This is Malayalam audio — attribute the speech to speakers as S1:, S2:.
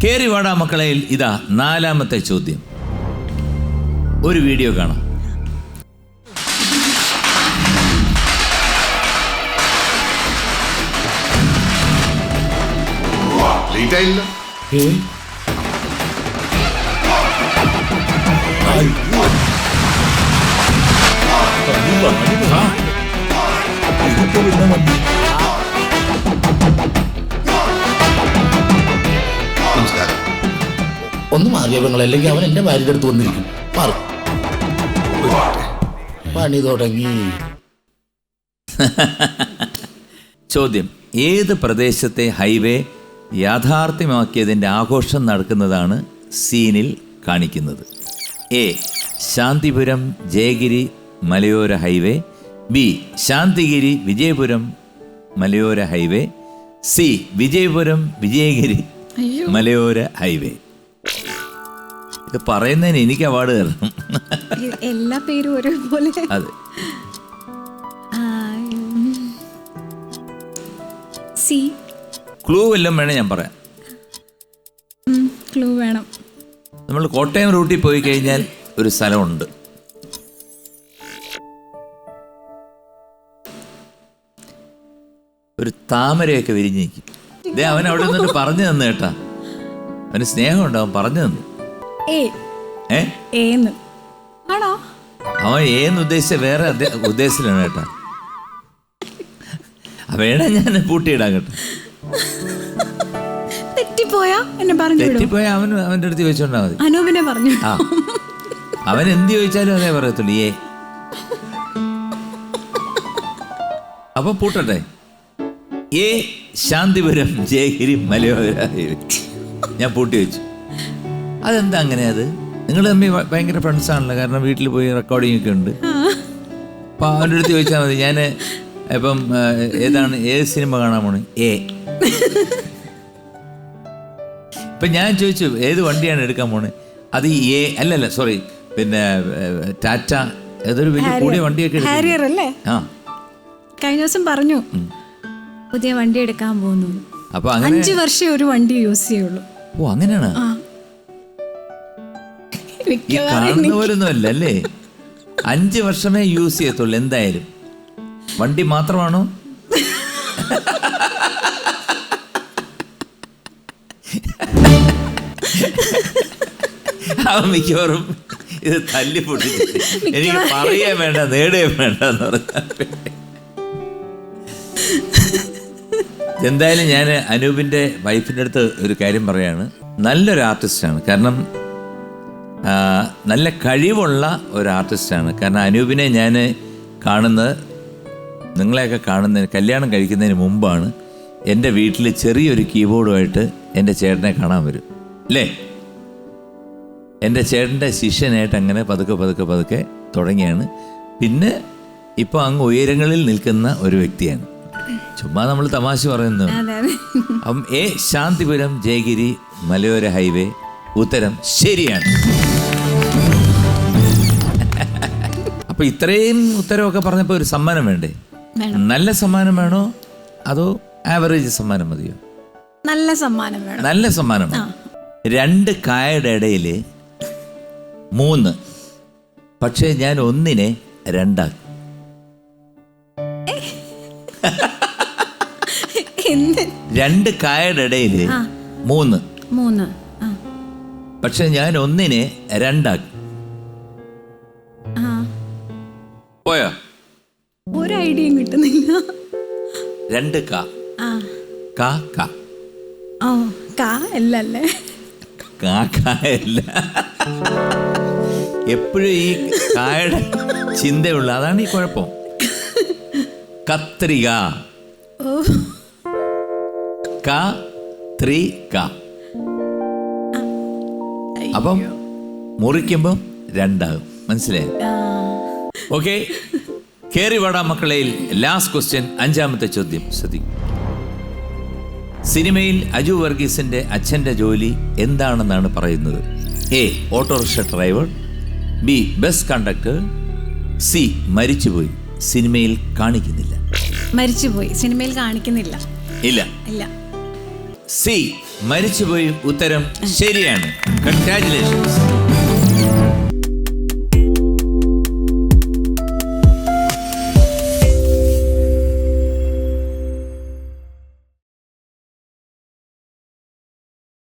S1: കേറി വാടാ മക്കളയിൽ ഇതാ 4ാമത്തെ ചോദ്യം. ഒരു വീഡിയോ കാണാം.
S2: നമസ്കാരം.
S3: ഒന്ന് മാറിയ പെങ്ങൾ, അല്ലെങ്കിൽ അവൻ എന്റെ ഭാര്യയുടെ അടുത്ത് വന്നിരിക്കും. മാറും. പണി തുടങ്ങി.
S1: ചോദ്യം: ഏത് പ്രദേശത്തെ ഹൈവേ യാഥാർത്ഥ്യമാക്കിയതിൻ്റെ ആഘോഷം നടക്കുന്നതാണ് സീനിൽ കാണിക്കുന്നത്? എ. ശാന്തിപുരം ജയഗിരി മലയോര ഹൈവേ. ബി. ശാന്തിഗിരി വിജയപുരം മലയോര ഹൈവേ. സി. വിജയപുരം വിജയഗിരി മലയോര ഹൈവേ. ഇത് പറയുന്നതിന് എനിക്ക് അവാർഡ് തരണം.
S4: എല്ലാ പേരും ഒരേപോലെ.
S1: അതെ.
S4: സി.
S1: ക്ലൂ വല്ലതും വേണേ ഞാൻ പറയാം.
S4: ക്ലൂ വേണം.
S1: നമ്മൾ കോട്ടയം റൂട്ടിൽ പോയി കഴിഞ്ഞാൽ ഒരു സ്ഥലമുണ്ട്. ഒരു താമരയൊക്കെ വിരിഞ്ഞിരിക്കും. ഇതേ അവൻ അവിടെ നിന്നിട്ട് പറഞ്ഞു തന്നു കേട്ടാ. അവന് സ്നേഹമുണ്ട്, അവൻ പറഞ്ഞു തന്നു.
S4: ആണോ?
S1: അവൻ ഏന്ന് ഉദ്ദേശിച്ച വേറെ ഉദ്ദേശത്തിലാണ് കേട്ടാ. വേണേ ഞാൻ പൂട്ടിയിടാം കേട്ടോ.
S4: തെറ്റിപ്പോയാ എന്നെ പറഞ്ഞു.
S1: തെറ്റിപ്പോയാ അവൻ്റെ അടുത്ത് ചോദിച്ചോണ്ടാ മതി.
S4: അനൂപിനെ പറഞ്ഞു.
S1: ആ, അവൻ എന്ത് ചോദിച്ചാലും അതേ പറയത്തുള്ളൂ. അപ്പൊ പൂട്ടട്ടെ. എ. ശാന്തിപുരം ജയഗിരി മലയോര ഹൈവേ. ഞാൻ പൂട്ടി വെച്ചു. അതെന്താ അങ്ങനെ? അത് നിങ്ങൾ തമ്മിൽ ഭയങ്കര ഫ്രണ്ട്സ് ആണല്ലോ, കാരണം വീട്ടിൽ പോയി റെക്കോർഡിംഗ് ഒക്കെ ഉണ്ട്. അപ്പൊ അവൻ്റെ അടുത്ത് ചോദിച്ചാൽ മതി. ഞാൻ ഇപ്പം ഏത് സിനിമ കാണാൻ പോണു? എ. ഇപ്പം ഞാൻ ചോദിച്ചു ഏത് വണ്ടിയാണ് എടുക്കാൻ പോണേ? അത് എ അല്ലല്ല, സോറി, പിന്നെ ടാറ്റ ഏതൊരു വലിയ കൂടിയ വണ്ടിയൊക്കെ
S4: അല്ലേ?
S1: ആ,
S4: കഴിഞ്ഞ ദിവസം പറഞ്ഞു പുതിയ വണ്ടി എടുക്കാൻ പോകുന്നു.
S1: അപ്പൊ അങ്ങനെ
S4: 5 വർഷം ഒരു വണ്ടി യൂസ് ചെയ്യുള്ളൂ.
S1: ഓ, അങ്ങനെയാണ്. ഈ കാണുന്ന പോലൊന്നും അല്ല അല്ലേ? 5 വർഷമേ യൂസ് ചെയ്യത്തുള്ളൂ. എന്തായാലും വണ്ടി മാത്രമാണോ? അവൻ മിക്കവാറും ഇത് തല്ലി പൊട്ടിച്ച് എനിക്ക് പറയാൻ വേണ്ട, നേടുകയും വേണ്ട എന്ന് പറഞ്ഞാൽ. എന്തായാലും ഞാൻ അനൂപിൻ്റെ വൈഫിൻ്റെ അടുത്ത് ഒരു കാര്യം പറയാണ്. നല്ലൊരു ആർട്ടിസ്റ്റാണ്, കാരണം നല്ല കഴിവുള്ള ഒരു ആർട്ടിസ്റ്റാണ്. കാരണം അനൂപിനെ ഞാൻ കാണുന്നത്, നിങ്ങളെയൊക്കെ കാണുന്നതിന് കല്യാണം കഴിക്കുന്നതിന് മുമ്പാണ്. എൻ്റെ വീട്ടിൽ ചെറിയൊരു കീബോർഡുമായിട്ട് എൻ്റെ ചേട്ടനെ കാണാൻ വരും അല്ലേ? എൻ്റെ ചേട്ടൻ്റെ ശിഷ്യനായിട്ട് അങ്ങനെ പതുക്കെ പതുക്കെ പതുക്കെ തുടങ്ങിയാണ്. പിന്നെ ഇപ്പോൾ അങ്ങ് ഉയരങ്ങളിൽ നിൽക്കുന്ന ഒരു വ്യക്തിയാണ്. ചുമ്മാ നമ്മൾ തമാശ പറയുന്നു. അപ്പം എ. ശാന്തിപുരം ജയഗിരി മലയോര ഹൈവേ ഉത്തരം ശരിയാണ്. അപ്പൊ ഇത്രയും ഉത്തരവൊക്കെ പറഞ്ഞപ്പോൾ ഒരു സമ്മാനം വേണ്ടേ? നല്ല സമ്മാനം വേണോ അതോ ആവറേജ് സമ്മാനം മതിയോ?
S4: നല്ല സമ്മാനം വേണം.
S1: നല്ല സമ്മാനം. 2 കായയുടെ ഇടയിൽ 3, പക്ഷേ ഞാൻ 1നെ 2 ആക്കി. രണ്ട് കായയുടെ ഇടയിൽ 3, പക്ഷെ ഞാൻ 1നെ 2 ആക്കി. പോയോ?
S4: ഒരു ഐഡിയയും കിട്ടുന്നില്ല.
S1: 2 കാ.
S4: ഓ, കാ അല്ലല്ലേ?
S1: കാക്കയല്ല. എപ്പോഴും ഈ കായുടെ ചിന്തയുള്ള, അതാണ് ഈ കുഴപ്പം. കത്രിക. കത്രിക. അപ്പം മുറിക്കുമ്പം 2 ആകും. മനസ്സിലായോ? ഓക്കെ, കേറി വാടാ മക്കളയിൽ ലാസ്റ്റ് ക്വസ്റ്റ്യൻ, 5ാമത്തെ ചോദ്യം ശ്രദ്ധിക്കും. സിനിമയിൽ അജു വർഗീസിന്റെ അച്ഛൻ്റെ ജോലി എന്താണെന്നാണ് പറയുന്നത്? A. Auto rickshaw driver. B. Bus conductor. C. മരിച്ചുപോയി, സിനിമയിൽ കാണിക്കുന്നില്ല.
S4: മരിച്ചുപോയി, സിനിമയിൽ കാണിക്കുന്നില്ല.
S1: ഇല്ല. സി മരിച്ചുപോയി ഉത്തരം ശരിയാണ്. കൺഗ്രാറ്റുലേഷൻസ്.